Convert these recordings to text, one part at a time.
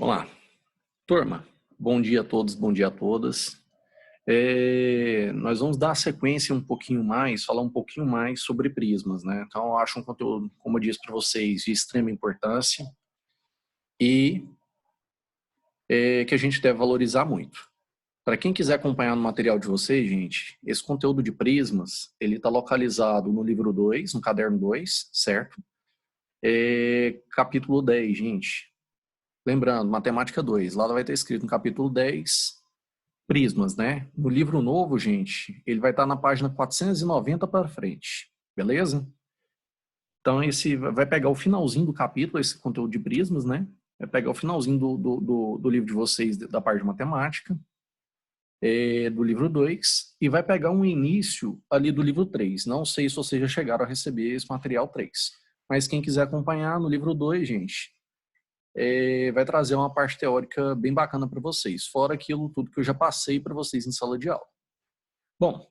Olá, turma. Bom dia a todos, bom dia a todas. Nós vamos dar sequência um pouquinho mais, falar um pouquinho mais sobre prismas, né? Então, eu acho um conteúdo, como eu disse para vocês, de extrema importância e que a gente deve valorizar muito. Para quem quiser acompanhar no material de vocês, gente, esse conteúdo de prismas, ele está localizado no livro 2, no caderno 2, certo? Capítulo 10, gente. Lembrando, matemática 2, lá vai ter escrito no capítulo 10, prismas, né? No livro novo, gente, ele vai estar na página 490 para frente, beleza? Então, esse vai pegar o finalzinho do capítulo, esse conteúdo de prismas, né? Vai pegar o finalzinho do livro de vocês, da parte de matemática, do livro 2, e vai pegar um início ali do livro 3. Não sei se vocês já chegaram a receber esse material 3, mas quem quiser acompanhar no livro 2, gente, vai trazer uma parte teórica bem bacana para vocês, fora aquilo tudo que eu já passei para vocês em sala de aula. Bom,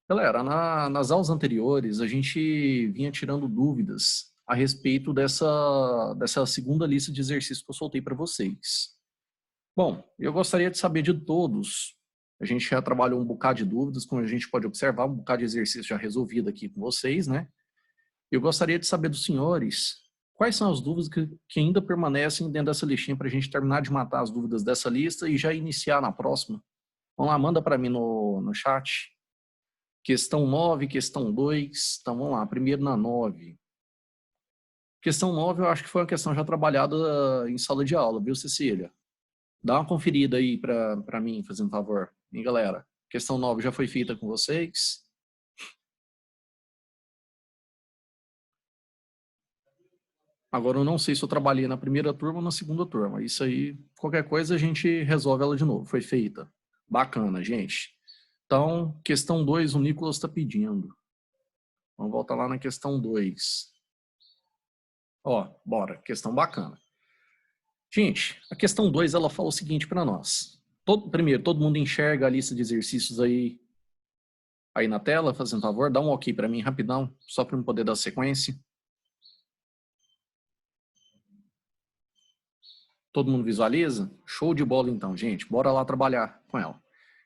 galera, nas aulas anteriores a gente vinha tirando dúvidas a respeito dessa segunda lista de exercícios que eu soltei para vocês. Bom, eu gostaria de saber de todos, a gente já trabalhou um bocado de dúvidas, como a gente pode observar, um bocado de exercício já resolvido aqui com vocês, né? Eu gostaria de saber dos senhores quais são as dúvidas que ainda permanecem dentro dessa listinha para a gente terminar de matar as dúvidas dessa lista e já iniciar na próxima. Vamos lá, manda para mim no chat. Questão 9, questão 2. Então vamos lá, primeiro na 9. Questão 9 eu acho que foi uma questão já trabalhada em sala de aula, viu, Cecília? Dá uma conferida aí para mim, fazendo favor. Hein, galera? Questão 9 já foi feita com vocês? Agora eu não sei se eu trabalhei na primeira turma ou na segunda turma. Isso aí, qualquer coisa a gente resolve ela de novo. Foi feita. Bacana, gente. Então, questão 2, o Nicolas está pedindo. Vamos voltar lá na questão 2. Ó, bora. Questão bacana. Gente, a questão 2, ela fala o seguinte para nós. Primeiro, todo mundo enxerga a lista de exercícios aí na tela, fazendo favor? Dá um ok para mim rapidão, só para eu poder dar sequência. Todo mundo visualiza? Show de bola então, gente. Bora lá trabalhar com ela.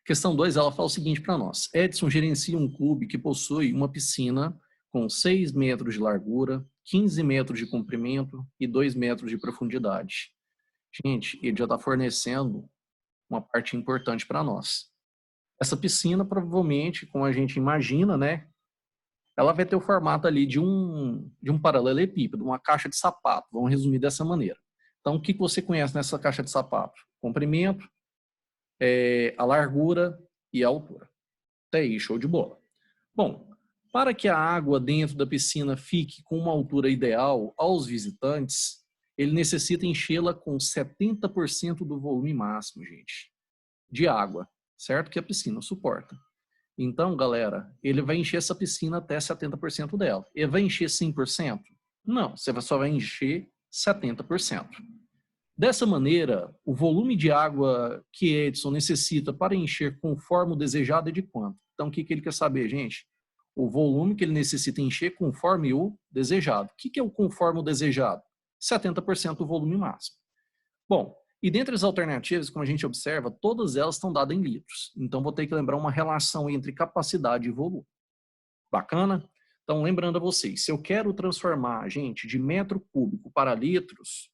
Questão 2, ela fala o seguinte para nós. Edson gerencia um clube que possui uma piscina com 6 metros de largura, 15 metros de comprimento e 2 metros de profundidade. Gente, ele já está fornecendo uma parte importante para nós. Essa piscina, provavelmente, como a gente imagina, né? Ela vai ter o formato ali de um paralelepípedo, uma caixa de sapato. Vamos resumir dessa maneira. Então, o que você conhece nessa caixa de sapato? Comprimento, a largura e a altura. Até aí, show de bola. Bom, para que a água dentro da piscina fique com uma altura ideal aos visitantes, ele necessita enchê-la com 70% do volume máximo, gente, de água, certo? Que a piscina suporta. Então, galera, ele vai encher essa piscina até 70% dela. Ele vai encher 100%? Não, você só vai encher 70%. Dessa maneira, o volume de água que Edson necessita para encher conforme o desejado é de quanto? Então, o que ele quer saber, gente? O volume que ele necessita encher conforme o desejado. O que é o conforme o desejado? 70% do volume máximo. Bom, e dentre as alternativas, como a gente observa, todas elas estão dadas em litros. Então, vou ter que lembrar uma relação entre capacidade e volume. Bacana? Então, lembrando a vocês, se eu quero transformar, gente, de metro cúbico para litros,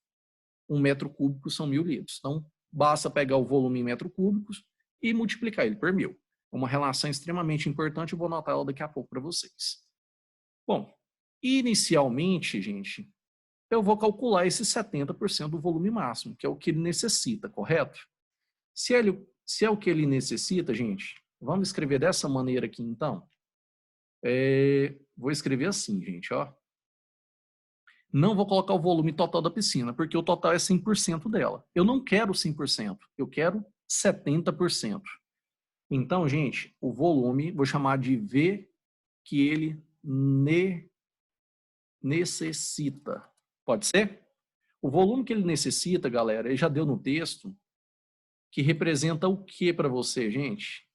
1 metro cúbico são 1.000 litros. Então, basta pegar o volume em metro cúbicos e multiplicar ele por 1.000. Uma relação extremamente importante, eu vou anotar ela daqui a pouco para vocês. Bom, inicialmente, gente, eu vou calcular esse 70% do volume máximo, que é o que ele necessita, correto? Se é o que ele necessita, gente, vamos escrever dessa maneira aqui, então. Vou escrever assim, gente, ó. Não vou colocar o volume total da piscina, porque o total é 100% dela. Eu não quero 100%, eu quero 70%. Então, gente, o volume, vou chamar de V que ele necessita. Pode ser? O volume que ele necessita, galera, ele já deu no texto, que representa o que para você, gente?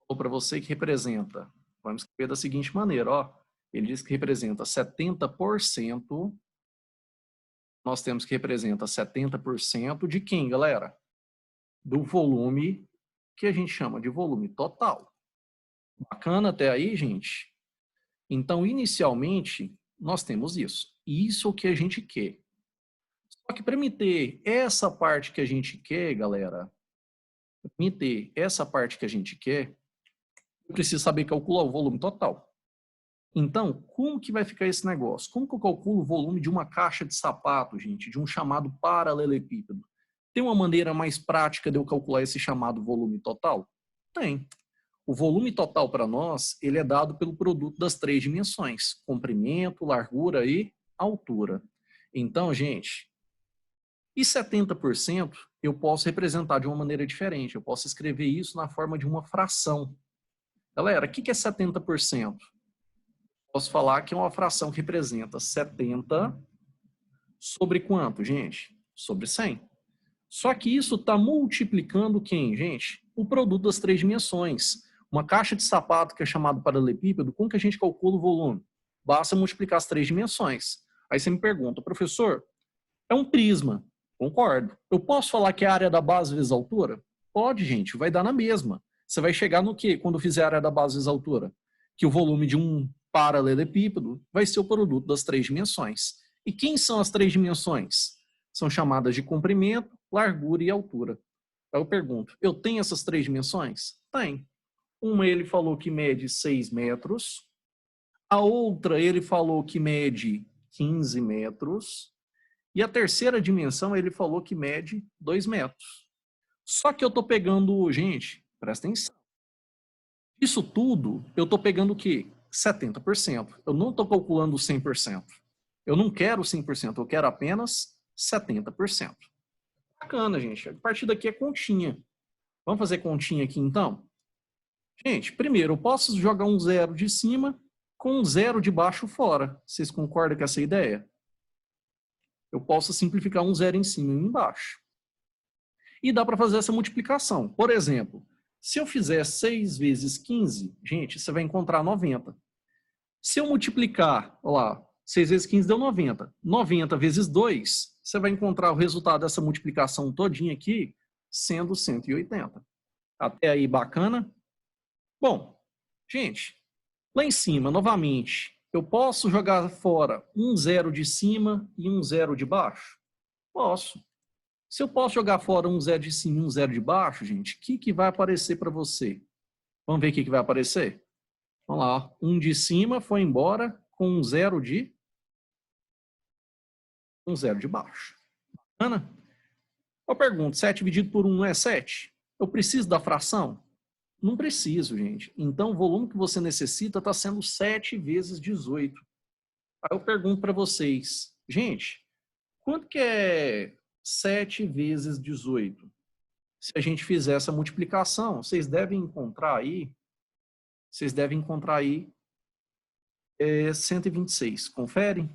Ou para você que representa? Vamos escrever da seguinte maneira, ó. Ele diz que representa 70% nós temos que representa 70% de quem, galera? Do volume que a gente chama de volume total. Bacana até aí, gente? Então, inicialmente, nós temos isso. Isso é o que a gente quer. Só que para me ter essa parte que a gente quer, galera, para me ter essa parte que a gente quer, eu preciso saber calcular o volume total. Então, como que vai ficar esse negócio? Como que eu calculo o volume de uma caixa de sapato, gente, de um chamado paralelepípedo? Tem uma maneira mais prática de eu calcular esse chamado volume total? Tem. O volume total para nós, ele é dado pelo produto das 3 dimensões, comprimento, largura e altura. Então, gente, e 70% eu posso representar de uma maneira diferente. Eu posso escrever isso na forma de uma fração. Galera, o que é 70%? Posso falar que é uma fração que representa 70 sobre quanto, gente? Sobre 100. Só que isso está multiplicando quem, gente? O produto das 3 dimensões. Uma caixa de sapato que é chamado paralelepípedo, como que a gente calcula o volume? Basta multiplicar as 3 dimensões. Aí você me pergunta, professor, é um prisma. Concordo. Eu posso falar que é a área da base vezes a altura? Pode, gente, vai dar na mesma. Você vai chegar no quê quando fizer a área da base vezes a altura? Que o volume de um paralelepípedo vai ser o produto das 3 dimensões. E quem são as 3 dimensões? São chamadas de comprimento, largura e altura. Aí eu pergunto, eu tenho essas 3 dimensões? Tem. Uma ele falou que mede 6 metros, a outra ele falou que mede 15 metros, e a terceira dimensão ele falou que mede 2 metros. Só que eu estou pegando, gente, presta atenção. Isso tudo, eu estou pegando o quê? 70%. Eu não estou calculando 100%. Eu não quero 100%, eu quero apenas 70%. Bacana, gente. A partir daqui é continha. Vamos fazer continha aqui, então? Gente, primeiro, eu posso jogar um 0 de cima com um 0 de baixo fora. Vocês concordam com essa ideia? Eu posso simplificar um 0 em cima e um embaixo. E dá para fazer essa multiplicação. Por exemplo, se eu fizer 6 vezes 15, gente, você vai encontrar 90. Se eu multiplicar, olha lá, 6 vezes 15 deu 90. 90 vezes 2, você vai encontrar o resultado dessa multiplicação todinha aqui, sendo 180. Até aí, bacana? Bom, gente, lá em cima, novamente, eu posso jogar fora um 0 de cima e um 0 de baixo? Posso. Se eu posso jogar fora um 0 de cima e um 0 de baixo, gente, o que vai aparecer para você? Vamos ver o que vai aparecer? Vamos lá, um de cima foi embora com um 0 de baixo. Ana? Eu pergunto, 7 dividido por 1 não é 7? Eu preciso da fração? Não preciso, gente. Então, o volume que você necessita está sendo 7 vezes 18. Aí eu pergunto para vocês, gente, quanto que é 7 vezes 18? Se a gente fizer essa multiplicação, vocês devem encontrar aí 126. Confere?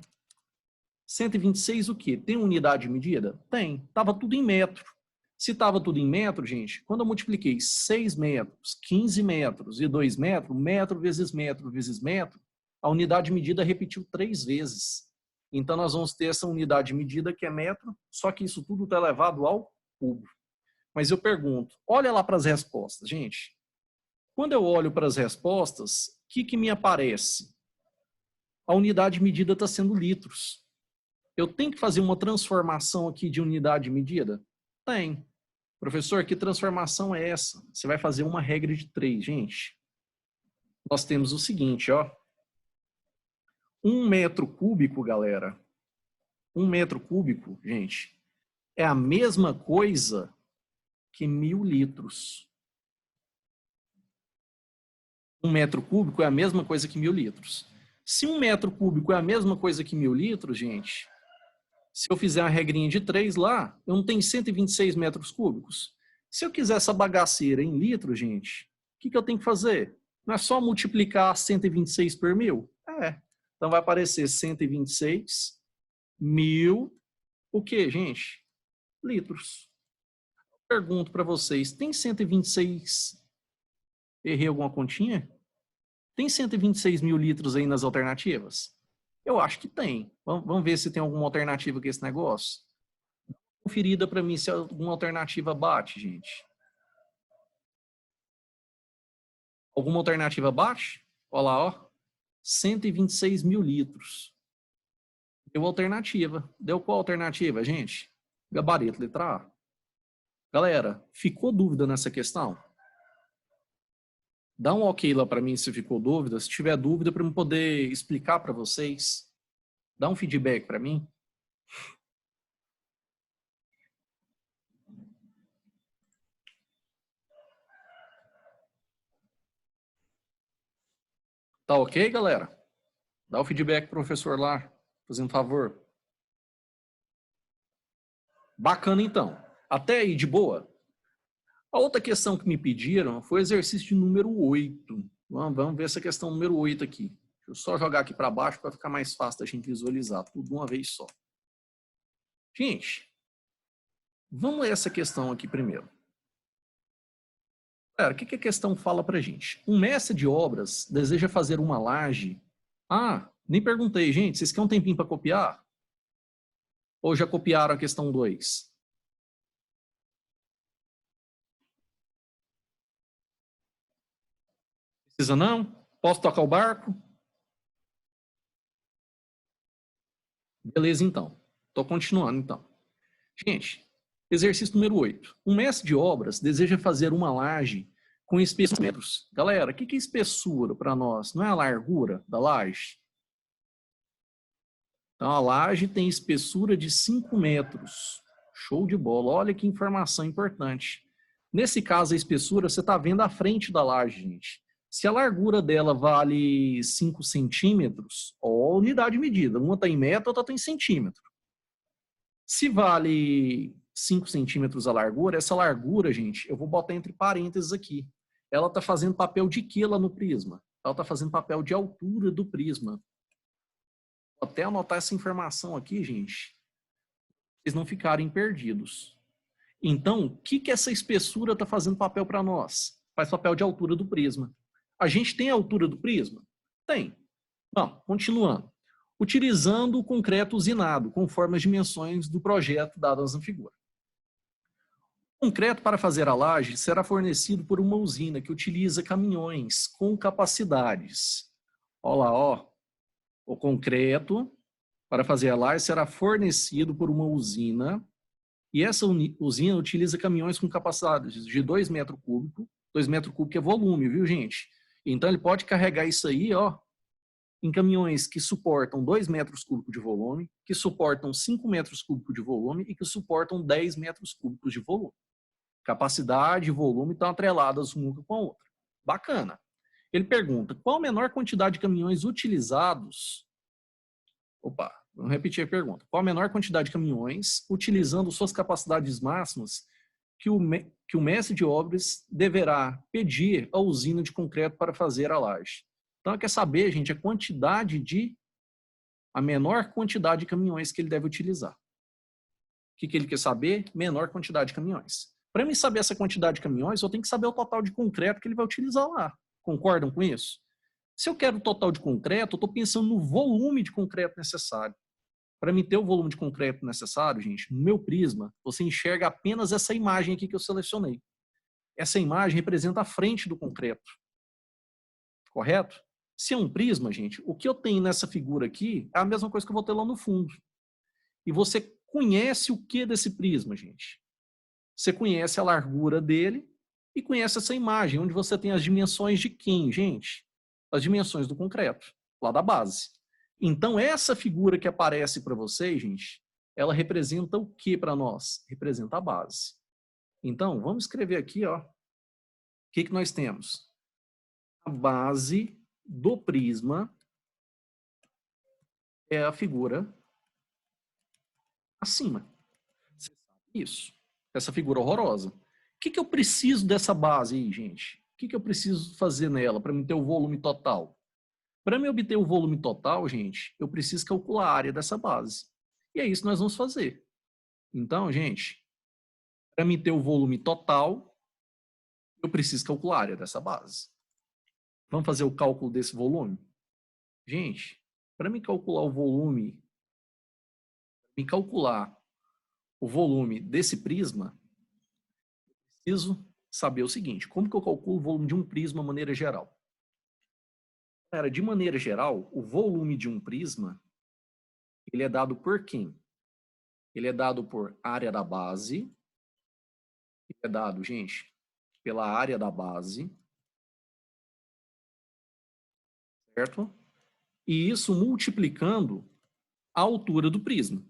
126 o quê? Tem unidade de medida? Tem. Estava tudo em metro. Se estava tudo em metro, gente, quando eu multipliquei 6 metros, 15 metros e 2 metros, metro vezes metro vezes metro, a unidade de medida repetiu 3 vezes. Então, nós vamos ter essa unidade de medida que é metro, só que isso tudo está elevado ao cubo. Mas eu pergunto, olha lá para as respostas, gente. Quando eu olho para as respostas, o que me aparece? A unidade de medida está sendo litros. Eu tenho que fazer uma transformação aqui de unidade de medida? Tem. Professor, que transformação é essa? Você vai fazer uma regra de 3, gente. Nós temos o seguinte, ó. 1 metro cúbico, galera. 1 metro cúbico, gente, é a mesma coisa que 1000 litros. 1 metro cúbico é a mesma coisa que 1000 litros. Se 1 metro cúbico é a mesma coisa que 1000 litros, gente, se eu fizer uma regrinha de 3 lá, eu não tenho 126 metros cúbicos. Se eu quiser essa bagaceira em litros, gente, o que eu tenho que fazer? Não é só multiplicar 126 por 1000? É. Então vai aparecer 126 mil, o que, gente? Litros. Pergunto para vocês, tem 126, errei alguma continha? Tem 126 mil litros aí nas alternativas? Eu acho que tem. Vamos ver se tem alguma alternativa com esse negócio. Conferida para mim se alguma alternativa bate, gente. Alguma alternativa bate? Olha lá, ó. 126 mil litros. Deu alternativa. Deu qual alternativa, gente? Gabarito, letra A. Galera, ficou dúvida nessa questão? Dá um ok lá para mim se ficou dúvida. Se tiver dúvida, para eu poder explicar para vocês. Dá um feedback para mim. Tá ok, galera? Dá o feedback pro professor lá, fazendo favor. Bacana, então. Até aí, de boa. A outra questão que me pediram foi o exercício número 8. Vamos ver essa questão número 8 aqui. Deixa eu só jogar aqui para baixo para ficar mais fácil da gente visualizar tudo de uma vez só. Gente, vamos ler essa questão aqui primeiro. Cara, o que a questão fala para gente? Um mestre de obras deseja fazer uma laje. Ah, nem perguntei, gente. Vocês querem um tempinho para copiar? Ou já copiaram a questão 2? Precisa não? Posso tocar o barco? Beleza, então. Estou continuando, então. Gente, exercício número 8. Um mestre de obras deseja fazer uma laje com espessura metros. Galera, o que é espessura para nós? Não é a largura da laje? Então, a laje tem espessura de 5 metros. Show de bola. Olha que informação importante. Nesse caso, a espessura, você está vendo a frente da laje, gente. Se a largura dela vale 5 centímetros, ó, a unidade medida. Uma está em metro, outra está em centímetro. Se vale 5 centímetros a largura, essa largura, gente, eu vou botar entre parênteses aqui. Ela está fazendo papel de quê lá no prisma? Ela está fazendo papel de altura do prisma. Vou até anotar essa informação aqui, gente, para vocês não ficarem perdidos. Então, o que essa espessura está fazendo papel para nós? Faz papel de altura do prisma. A gente tem a altura do prisma? Tem. Bom, continuando. Utilizando o concreto usinado, conforme as dimensões do projeto dadas na figura. O concreto para fazer a laje será fornecido por uma usina que utiliza caminhões com capacidades. Olha lá, ó. O concreto para fazer a laje será fornecido por uma usina e essa usina utiliza caminhões com capacidades de 2 metros cúbicos. 2 metros cúbicos é volume, viu, gente? Então, ele pode carregar isso aí, ó, em caminhões que suportam 2 metros cúbicos de volume, que suportam 5 metros cúbicos de volume e que suportam 10 metros cúbicos de volume. Capacidade e volume estão atreladas uma com a outra. Bacana. Ele pergunta, qual a menor quantidade de caminhões utilizados? Opa, vamos repetir a pergunta. Qual a menor quantidade de caminhões, utilizando suas capacidades máximas, que o mestre de obras deverá pedir à usina de concreto para fazer a laje? Então, quer saber, gente, a menor quantidade de caminhões que ele deve utilizar. O que ele quer saber? Menor quantidade de caminhões. Para mim saber essa quantidade de caminhões, eu tenho que saber o total de concreto que ele vai utilizar lá. Concordam com isso? Se eu quero o total de concreto, eu estou pensando no volume de concreto necessário. Para mim ter o volume de concreto necessário, gente, no meu prisma, você enxerga apenas essa imagem aqui que eu selecionei. Essa imagem representa a frente do concreto. Correto? Se é um prisma, gente, o que eu tenho nessa figura aqui é a mesma coisa que eu vou ter lá no fundo. E você conhece o que desse prisma, gente? Você conhece a largura dele e conhece essa imagem, onde você tem as dimensões de quem, gente? As dimensões do concreto, lá da base. Então, essa figura que aparece para vocês, gente, ela representa o que para nós? Representa a base. Então, vamos escrever aqui, ó. O que nós temos? A base do prisma é a figura acima. Você sabe isso? Essa figura horrorosa. O que eu preciso dessa base aí, gente? O que eu preciso fazer nela para me ter o volume total? Para me obter o volume total, gente, eu preciso calcular a área dessa base. E é isso que nós vamos fazer. Então, gente, para me ter o volume total, eu preciso calcular a área dessa base. Vamos fazer o cálculo desse volume? Gente, para me calcular o volume, desse prisma, preciso saber o seguinte: como que eu calculo o volume de um prisma de maneira geral? De maneira geral, o volume de um prisma, ele é dado por quem? Ele é dado por área da base, ele é dado, gente, pela área da base, certo? E isso multiplicando a altura do prisma.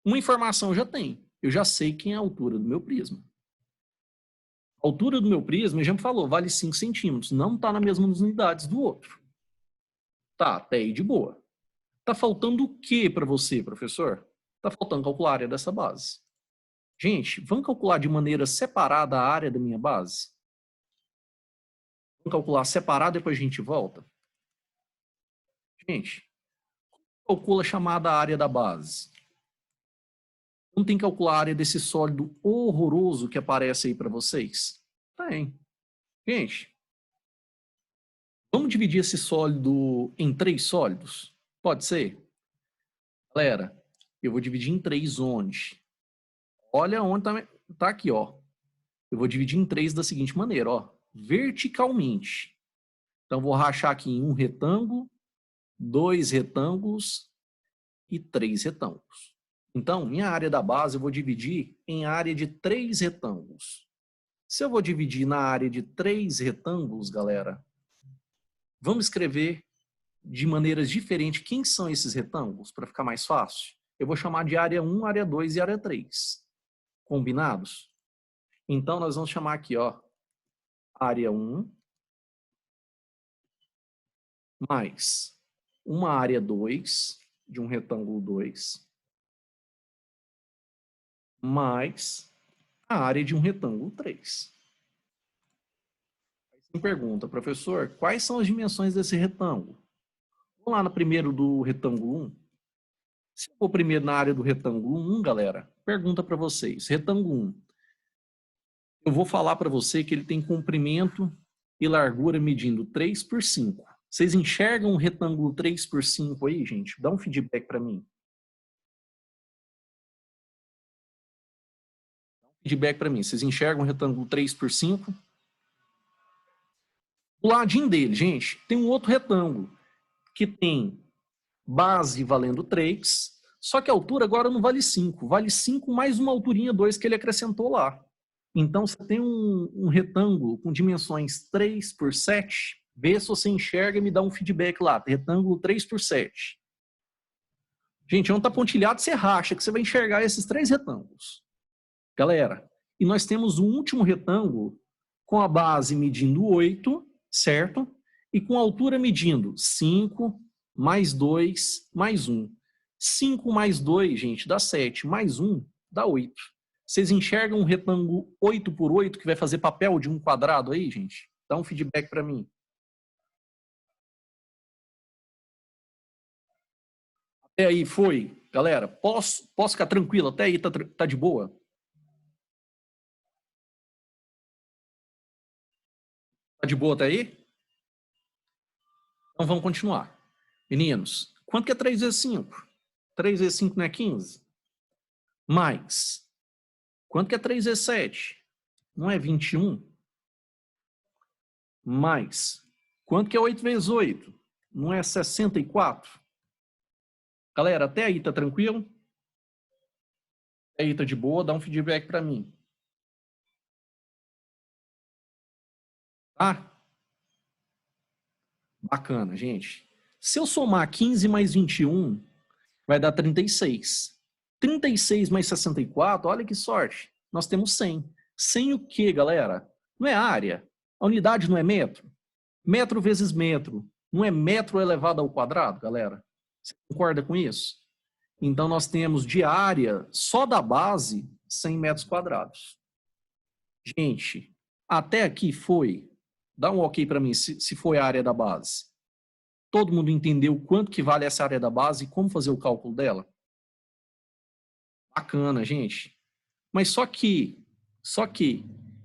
Uma informação eu já tenho, eu já sei quem é a altura do meu prisma. A altura do meu prisma, já me falou, vale 5 centímetros, não está nas mesmas unidades do outro. Tá, até aí de boa. Tá faltando o que para você, professor? Tá faltando calcular a área dessa base. Gente, vamos calcular de maneira separada a área da minha base? Vamos calcular separado, depois a gente volta? Gente, calcula a chamada área da base. Não tem que calcular a área desse sólido horroroso que aparece aí para vocês? Tem. Gente, vamos dividir esse sólido em 3 sólidos? Pode ser? Galera, eu vou dividir em 3 onde? Olha onde tá aqui, ó. Eu vou dividir em 3 da seguinte maneira, ó. Verticalmente. Então, vou rachar aqui em 1 retângulo, 2 retângulos e 3 retângulos. Então, minha área da base eu vou dividir em área de 3 retângulos. Se eu vou dividir na área de 3 retângulos, galera, vamos escrever de maneiras diferentes quem são esses retângulos, para ficar mais fácil. Eu vou chamar de área 1, área 2 e área 3. Combinados? Então, nós vamos chamar aqui, ó, área 1 mais uma área 2, de um retângulo 2, mais a área de um retângulo 3. Aí você me pergunta, professor, quais são as dimensões desse retângulo? Vamos lá no primeiro do retângulo 1. Se eu for primeiro na área do retângulo 1, galera, pergunta para vocês, retângulo 1, eu vou falar para você que ele tem comprimento e largura medindo 3 por 5. Vocês enxergam um retângulo 3 por 5 aí, gente? Dá um feedback para mim. Feedback para mim. Vocês enxergam um retângulo 3 por 5? Do ladinho dele, gente, tem um outro retângulo que tem base valendo 3, só que a altura agora não vale 5. Vale 5 mais uma alturinha 2 que ele acrescentou lá. Então, você tem um retângulo com dimensões 3 por 7. Vê se você enxerga e me dá um feedback lá. Retângulo 3 por 7. Gente, onde está pontilhado, você racha que você vai enxergar esses 3 retângulos. Galera, e nós temos um último retângulo com a base medindo 8, certo? E com a altura medindo 5, mais 2, mais 1. 5 mais 2, gente, dá 7. Mais 1, dá 8. Vocês enxergam um retângulo 8 por 8 que vai fazer papel de um quadrado aí, gente? Dá um feedback para mim. Até aí foi? Galera, posso ficar tranquilo? Até aí tá de boa? Tá de boa até aí? Então vamos continuar. Meninos, quanto que é 3 vezes 5? 3 vezes 5 não é 15? Mais. Quanto que é 3 vezes 7? Não é 21? Mais. Quanto que é 8 vezes 8? Não é 64? Galera, até aí tá tranquilo? Até aí tá de boa? Dá um feedback para mim. Tá? Bacana, gente. Se eu somar 15 mais 21, vai dar 36. 36 mais 64, olha que sorte. Nós temos 100. 100 o quê, galera? Não é área. A unidade não é metro. Metro vezes metro. Não é metro elevado ao quadrado, galera? Você concorda com isso? Então, nós temos de área, só da base, 100 metros quadrados. Gente, até aqui foi. Dá um ok para mim, se foi a área da base. Todo mundo entendeu quanto que vale essa área da base e como fazer o cálculo dela? Bacana, gente. Mas só que,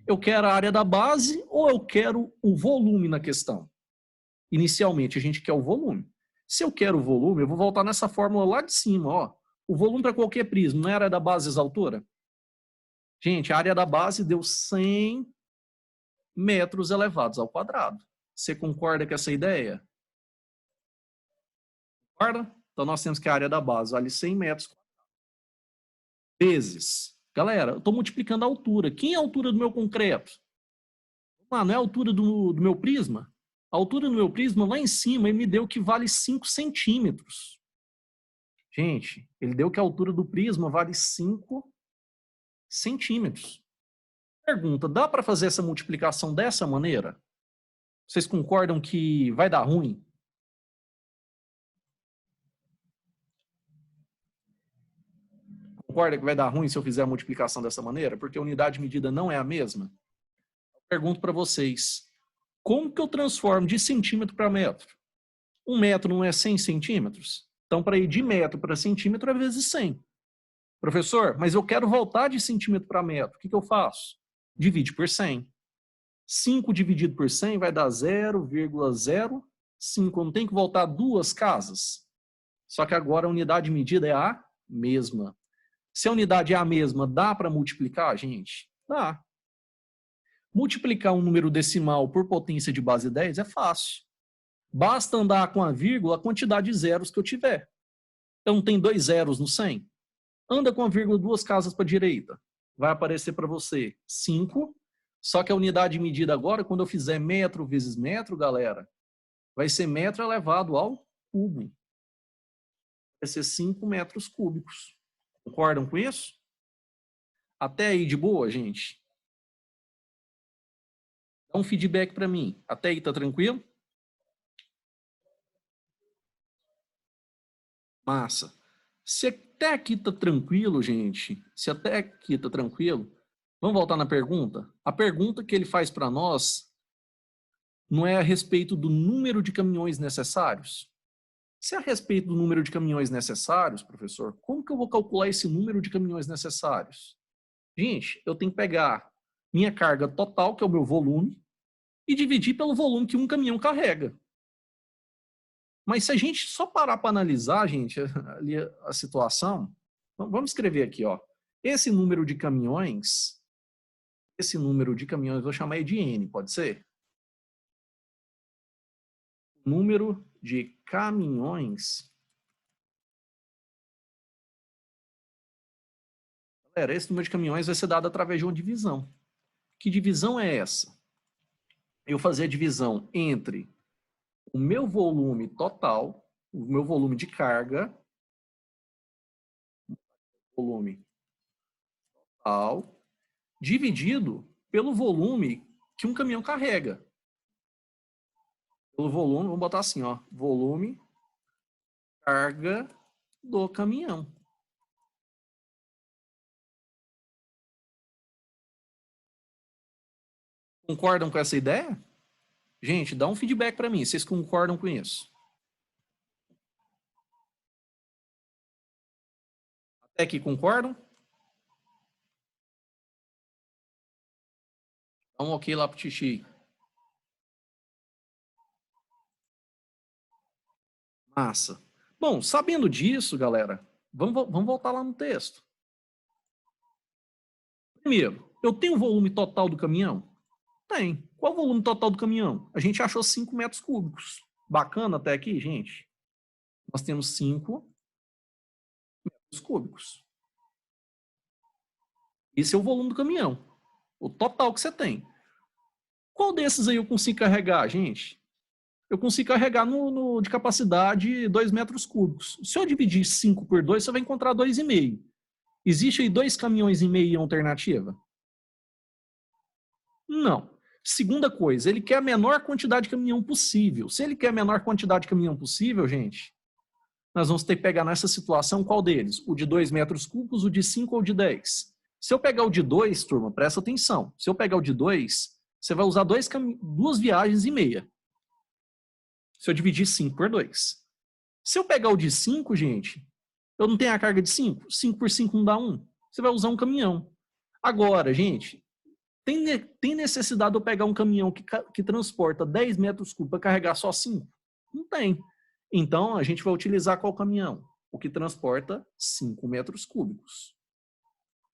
eu quero a área da base ou eu quero o volume na questão? Inicialmente, a gente quer o volume. Se eu quero o volume, eu vou voltar nessa fórmula lá de cima, ó. O volume para qualquer prisma, não é a área da base vezes a altura? Gente, a área da base deu 100 metros elevados ao quadrado. Você concorda com essa ideia? Concorda? Então, nós temos que a área da base vale 100 metros vezes. Galera, eu estou multiplicando a altura. Quem é a altura do meu concreto? Ah, não é a altura do meu prisma? A altura do meu prisma, lá em cima, ele me deu que vale 5 centímetros. Gente, ele deu que a altura do prisma vale 5 centímetros. Pergunta, dá para fazer essa multiplicação dessa maneira? Vocês concordam que vai dar ruim? Concorda que vai dar ruim se eu fizer a multiplicação dessa maneira? Porque a unidade de medida não é a mesma? Pergunto para vocês, como que eu transformo de centímetro para metro? 1 metro não é 100 centímetros? Então, para ir de metro para centímetro é vezes 100. Professor, mas eu quero voltar de centímetro para metro. O que eu faço? Divide por 100. 5 dividido por 100 vai dar 0,05. Eu não tenho que voltar 2 casas. Só que agora a unidade de medida é a mesma. Se a unidade é a mesma, dá para multiplicar, gente? Dá. Multiplicar um número decimal por potência de base 10 é fácil. Basta andar com a vírgula a quantidade de zeros que eu tiver. Eu não tenho 2 zeros no 100? Anda com a vírgula 2 casas para a direita. Vai aparecer para você 5. Só que a unidade de medida agora, quando eu fizer metro vezes metro, galera, vai ser metro elevado ao cubo. Vai ser 5 metros cúbicos. Concordam com isso? Até aí de boa, gente? Dá um feedback para mim. Até aí tá tranquilo? Massa. Se até aqui tá tranquilo, gente, se até aqui tá tranquilo, vamos voltar na pergunta? A pergunta que ele faz para nós não é a respeito do número de caminhões necessários? Se é a respeito do número de caminhões necessários, professor, como que eu vou calcular esse número de caminhões necessários? Gente, eu tenho que pegar minha carga total, que é o meu volume, e dividir pelo volume que um caminhão carrega. Mas se a gente só parar para analisar, gente, ali a situação, vamos escrever aqui, ó. Esse número de caminhões, vou chamar de N, pode ser? Número de caminhões. Galera, esse número de caminhões vai ser dado através de uma divisão. Que divisão é essa? Eu fazer a divisão entre o meu volume total, o meu volume de carga, volume total, dividido pelo volume que um caminhão carrega. Pelo volume, vamos botar assim, ó, volume, carga do caminhão. Concordam com essa ideia? Gente, dá um feedback para mim, vocês concordam com isso? Até aqui concordam? Dá um ok lá pro Tixi. Massa. Bom, sabendo disso, galera, vamos voltar lá no texto. Primeiro, eu tenho o volume total do caminhão? Tem. Qual o volume total do caminhão? A gente achou 5 metros cúbicos. Bacana até aqui, gente? Nós temos 5 metros cúbicos. Esse é o volume do caminhão. O total que você tem. Qual desses aí eu consigo carregar, gente? Eu consigo carregar de capacidade 2 metros cúbicos. Se eu dividir 5 por 2, você vai encontrar 2,5. Existe aí 2 caminhões e meio em alternativa? Não. Segunda coisa, ele quer a menor quantidade de caminhão possível. Se ele quer a menor quantidade de caminhão possível, gente, nós vamos ter que pegar nessa situação qual deles? O de 2 metros cúbicos, o de 5 ou o de 10? Se eu pegar o de 2, turma, presta atenção. Se eu pegar o de 2, você vai usar 2 viagens e meia. Se eu dividir 5 por 2. Se eu pegar o de 5, gente, eu não tenho a carga de 5? 5 por 5 não dá 1. Você vai usar um caminhão. Agora, gente, tem necessidade de eu pegar um caminhão que transporta 10 metros cúbicos para carregar só 5? Não tem. Então, a gente vai utilizar qual caminhão? O que transporta 5 metros cúbicos.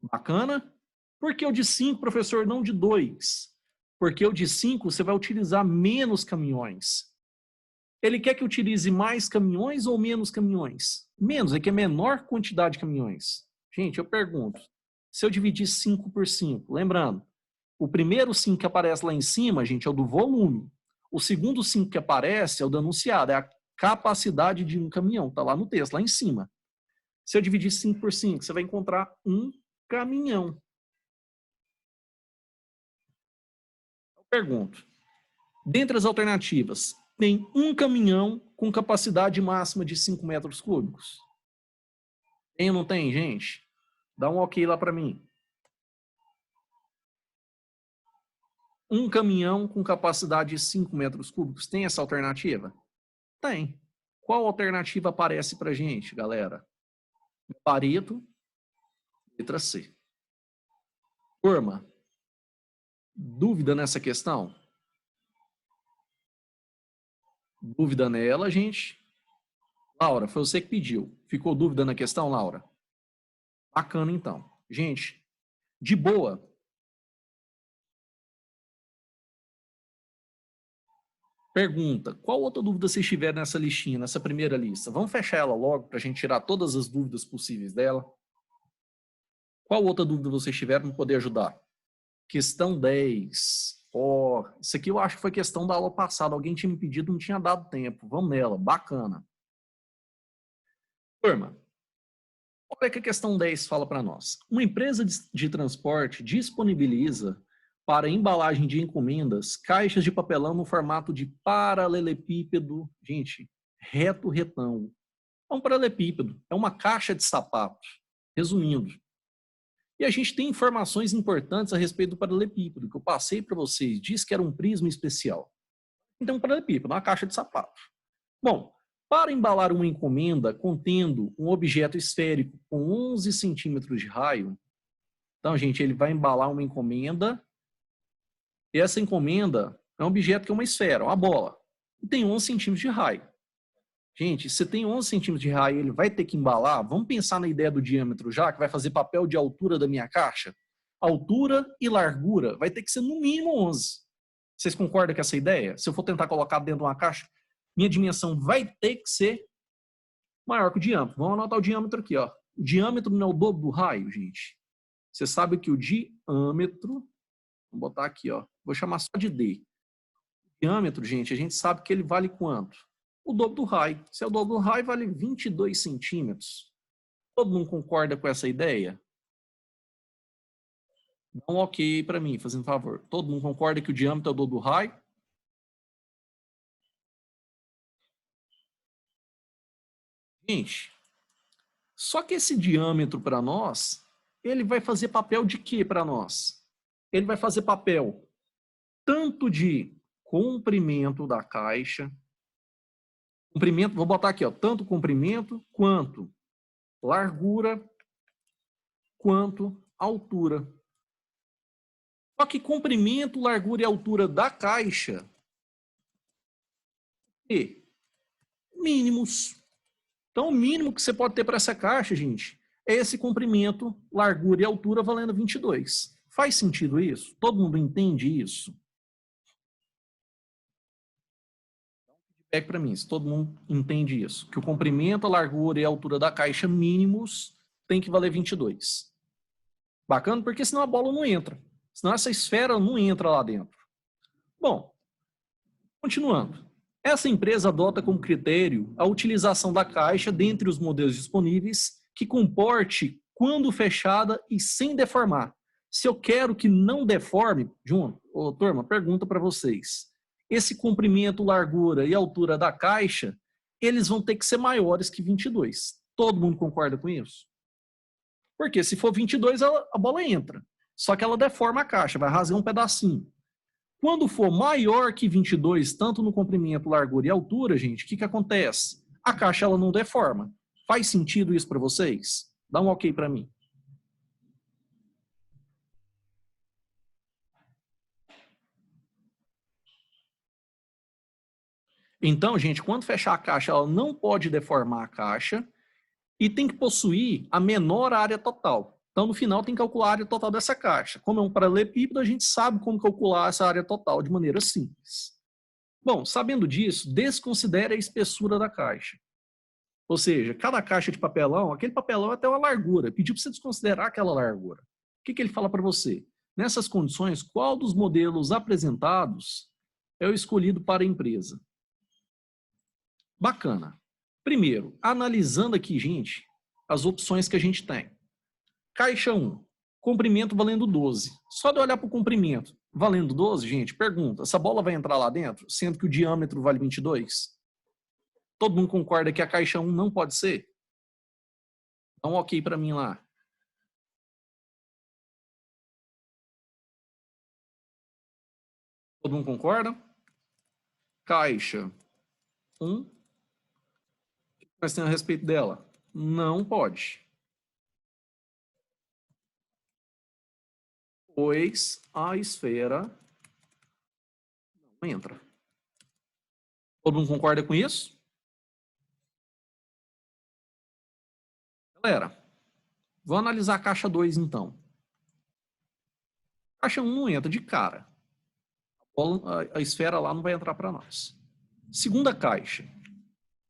Bacana? Por que o de 5, professor, não de 2? Porque o de 5 você vai utilizar menos caminhões. Ele quer que utilize mais caminhões ou menos caminhões? Menos, é que é menor quantidade de caminhões. Gente, eu pergunto, se eu dividir 5 por 5, lembrando, o primeiro 5 que aparece lá em cima, gente, é o do volume. O segundo 5 que aparece é o do anunciado, é a capacidade de um caminhão, está lá no texto, lá em cima. Se eu dividir 5 por 5, você vai encontrar um caminhão. Eu pergunto, dentre as alternativas, tem um caminhão com capacidade máxima de 5 metros cúbicos? Tem ou não tem, gente? Dá um ok lá para mim. Um caminhão com capacidade de 5 metros cúbicos, tem essa alternativa? Tem. Qual alternativa aparece para gente, galera? Pareto, letra C. Turma, dúvida nessa questão? Dúvida nela, gente? Laura, foi você que pediu. Ficou dúvida na questão, Laura? Bacana, então. Gente, de boa. Pergunta, qual outra dúvida vocês tiverem nessa listinha, nessa primeira lista? Vamos fechar ela logo para a gente tirar todas as dúvidas possíveis dela. Qual outra dúvida vocês tiverem para poder ajudar? Questão 10. Ó, isso aqui eu acho que foi questão da aula passada. Alguém tinha me pedido, não tinha dado tempo. Vamos nela, bacana. Turma, olha o que a questão 10 fala para nós. Uma empresa de transporte disponibiliza para embalagem de encomendas caixas de papelão no formato de paralelepípedo, gente, reto retão. É um paralelepípedo, é uma caixa de sapato. Resumindo. E a gente tem informações importantes a respeito do paralelepípedo, que eu passei para vocês, disse que era um prisma especial. Então, um paralelepípedo, uma caixa de sapato. Bom, para embalar uma encomenda contendo um objeto esférico com 11 centímetros de raio, então, gente, ele vai embalar uma encomenda, e essa encomenda é um objeto que é uma esfera, uma bola, e tem 11 centímetros de raio. Gente, se tem 11 centímetros de raio, ele vai ter que embalar, vamos pensar na ideia do diâmetro já, que vai fazer papel de altura da minha caixa? Altura e largura vai ter que ser no mínimo 11. Vocês concordam com essa ideia? Se eu for tentar colocar dentro de uma caixa, minha dimensão vai ter que ser maior que o diâmetro. Vamos anotar o diâmetro aqui, ó. O diâmetro não é o dobro do raio, gente. Você sabe que o diâmetro, vamos botar aqui, ó. Vou chamar só de D. O diâmetro, gente, a gente sabe que ele vale quanto? O dobro do raio. Se é o dobro do raio, vale 22 centímetros. Todo mundo concorda com essa ideia? Dá um ok para mim, fazendo favor. Todo mundo concorda que o diâmetro é o dobro do raio? Gente, só que esse diâmetro para nós, ele vai fazer papel de quê para nós? Ele vai fazer papel tanto de comprimento da caixa, comprimento, vou botar aqui, ó, tanto comprimento quanto largura, quanto altura. Só que comprimento, largura e altura da caixa e mínimos. Então, o mínimo que você pode ter para essa caixa, gente, é esse comprimento, largura e altura valendo 22. Faz sentido isso? Todo mundo entende isso? Feedback para mim, se todo mundo entende isso. Que o comprimento, a largura e a altura da caixa mínimos tem que valer 22. Bacana? Porque senão a bola não entra. Senão essa esfera não entra lá dentro. Bom, continuando. Essa empresa adota como critério a utilização da caixa dentre os modelos disponíveis que comporte quando fechada e sem deformar. Se eu quero que não deforme, João, turma, pergunta para vocês. Esse comprimento, largura e altura da caixa, eles vão ter que ser maiores que 22. Todo mundo concorda com isso? Porque se for 22, a bola entra. Só que ela deforma a caixa, vai rasgar um pedacinho. Quando for maior que 22, tanto no comprimento, largura e altura, gente, o que acontece? A caixa ela não deforma. Faz sentido isso para vocês? Dá um ok para mim. Então, gente, quando fechar a caixa, ela não pode deformar a caixa e tem que possuir a menor área total. Então, no final, tem que calcular a área total dessa caixa. Como é um paralelepípedo, a gente sabe como calcular essa área total de maneira simples. Bom, sabendo disso, desconsidere a espessura da caixa. Ou seja, cada caixa de papelão, aquele papelão é até uma largura. Pediu para você desconsiderar aquela largura. O que ele fala para você? Nessas condições, qual dos modelos apresentados é o escolhido para a empresa? Bacana. Primeiro, analisando aqui, gente, as opções que a gente tem. Caixa 1, comprimento valendo 12. Só de olhar para o comprimento valendo 12, gente, pergunta, essa bola vai entrar lá dentro, sendo que o diâmetro vale 22? Todo mundo concorda que a caixa 1 não pode ser? Dá um ok para mim lá. Todo mundo concorda? Caixa 1. O que nós temos a respeito dela? Não pode. Pois a esfera não entra. Todo mundo concorda com isso? Galera, vou analisar a caixa 2 então. Caixa 1 não entra de cara. A esfera lá não vai entrar para nós. Segunda caixa.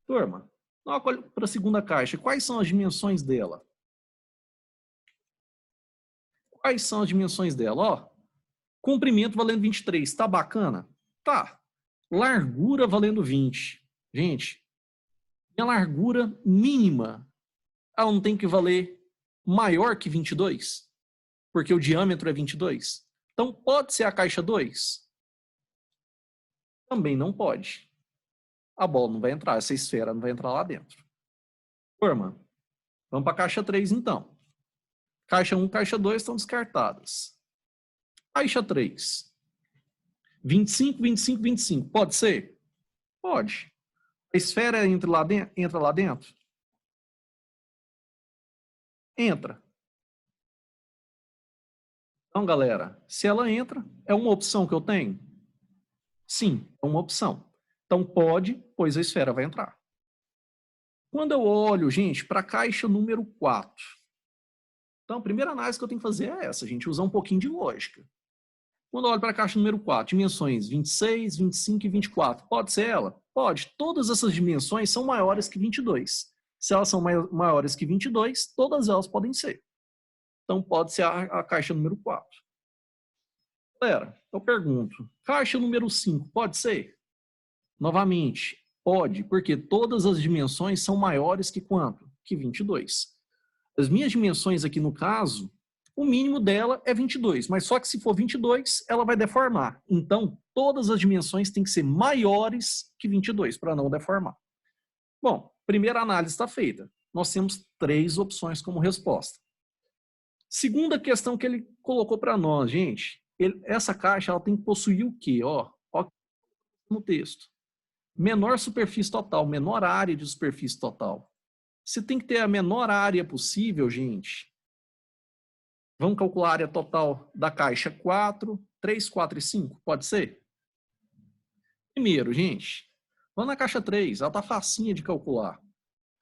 Turma, olha para a segunda caixa. Quais são as dimensões dela? Quais são as dimensões dela? Ó, comprimento valendo 23. Tá bacana? Tá. Largura valendo 20. Gente, minha largura mínima, ela não tem que valer maior que 22? Porque o diâmetro é 22? Então, pode ser a caixa 2? Também não pode. A bola não vai entrar, essa esfera não vai entrar lá dentro. Turma, vamos para a caixa 3 então. Caixa 1 e caixa 2 estão descartadas. Caixa 3. 25, 25, 25. Pode ser? Pode. A esfera entra lá dentro? Entra. Então, galera, se ela entra, é uma opção que eu tenho? Sim, é uma opção. Então, pode, pois a esfera vai entrar. Quando eu olho, gente, para a caixa número 4, então, a primeira análise que eu tenho que fazer é essa, gente, usar um pouquinho de lógica. Quando eu olho para a caixa número 4, dimensões 26, 25 e 24, pode ser ela? Pode. Todas essas dimensões são maiores que 22. Se elas são maiores que 22, todas elas podem ser. Então, pode ser a caixa número 4. Galera, eu pergunto, caixa número 5 pode ser? Novamente, pode, porque todas as dimensões são maiores que quanto? Que 22. As minhas dimensões aqui no caso, o mínimo dela é 22, mas só que se for 22, ela vai deformar. Então, todas as dimensões têm que ser maiores que 22 para não deformar. Bom, primeira análise está feita. Nós temos 3 opções como resposta. Segunda questão que ele colocou para nós, gente, essa caixa ela tem que possuir o quê? Ó no texto. Menor superfície total, menor área de superfície total. Você tem que ter a menor área possível, gente. Vamos calcular a área total da caixa 4, 3, 4 e 5, pode ser? Primeiro, gente, vamos na caixa 3, ela está facinha de calcular.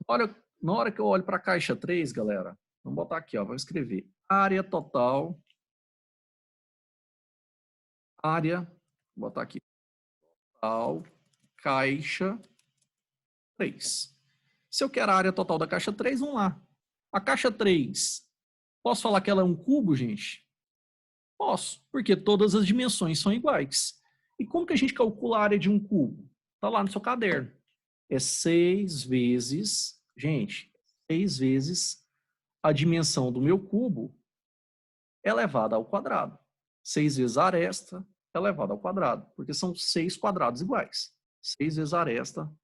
Olha, na hora que eu olho para a caixa 3, galera, vamos botar aqui, ó, vamos escrever. Área total, vou botar aqui, total, caixa 3. Se eu quero a área total da caixa 3, vamos lá. A caixa 3, posso falar que ela é um cubo, gente? Posso, porque todas as dimensões são iguais. E como que a gente calcula a área de um cubo? Está lá no seu caderno. É 6 vezes, gente, 6 vezes a dimensão do meu cubo elevada ao quadrado. 6 vezes a aresta elevada ao quadrado, porque são 6 quadrados iguais. 6 vezes a aresta.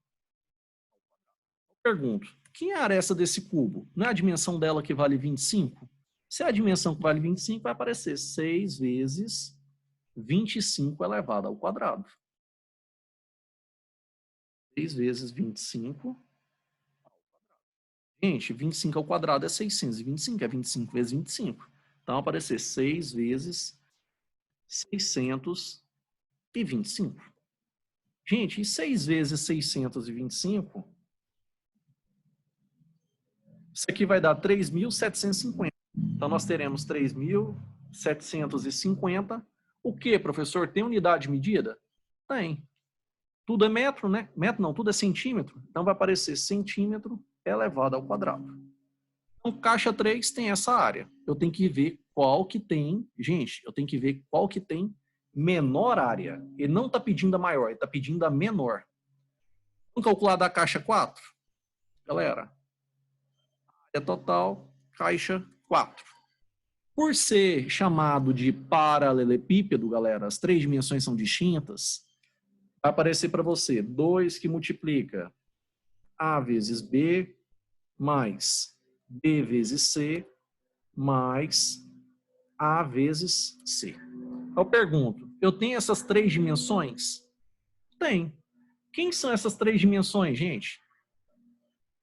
Pergunto, quem é a aresta desse cubo? Não é a dimensão dela que vale 25? Se é a dimensão que vale 25, vai aparecer 6 vezes 25 elevado ao quadrado. 6 vezes 25. Gente, 25 ao quadrado é 625, é 25 vezes 25. Então, vai aparecer 6 vezes 625. Gente, e 6 vezes 625? Isso aqui vai dar 3.750. Então, nós teremos 3.750. O que, professor? Tem unidade de medida? Tem. Tudo é metro, né? Metro não, tudo é centímetro. Então, vai aparecer centímetro elevado ao quadrado. Então, caixa 3 tem essa área. Eu tenho que ver qual que tem... Gente, eu tenho que ver qual que tem menor área. Ele não está pedindo a maior, ele está pedindo a menor. Vamos calcular da caixa 4? Galera, área total, caixa 4. Por ser chamado de paralelepípedo, galera, as 3 dimensões são distintas, vai aparecer para você 2 que multiplica A vezes B mais B vezes C mais A vezes C. Eu pergunto, eu tenho essas 3 dimensões? Tem. Quem são essas 3 dimensões, gente?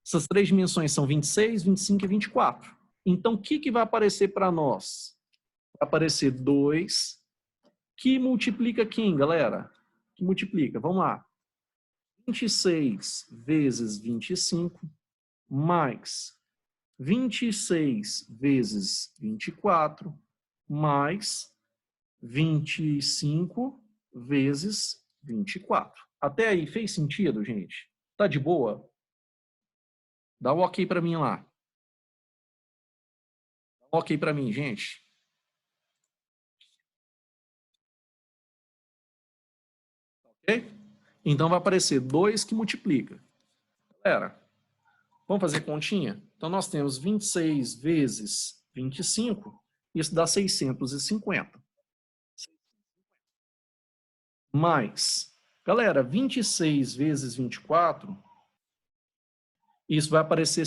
Essas 3 dimensões são 26, 25 e 24. Então, o que vai aparecer para nós? Vai aparecer 2, que multiplica quem, galera? Que multiplica, vamos lá. 26 vezes 25, mais 26 vezes 24, mais 25 vezes 24. Até aí, fez sentido, gente? Tá de boa? Dá um ok para mim lá. Dá um ok para mim, gente. Ok? Então vai aparecer 2 que multiplica. Galera, vamos fazer continha? Então nós temos 26 vezes 25, isso dá 650. Mais, galera, 26 vezes 24, isso vai aparecer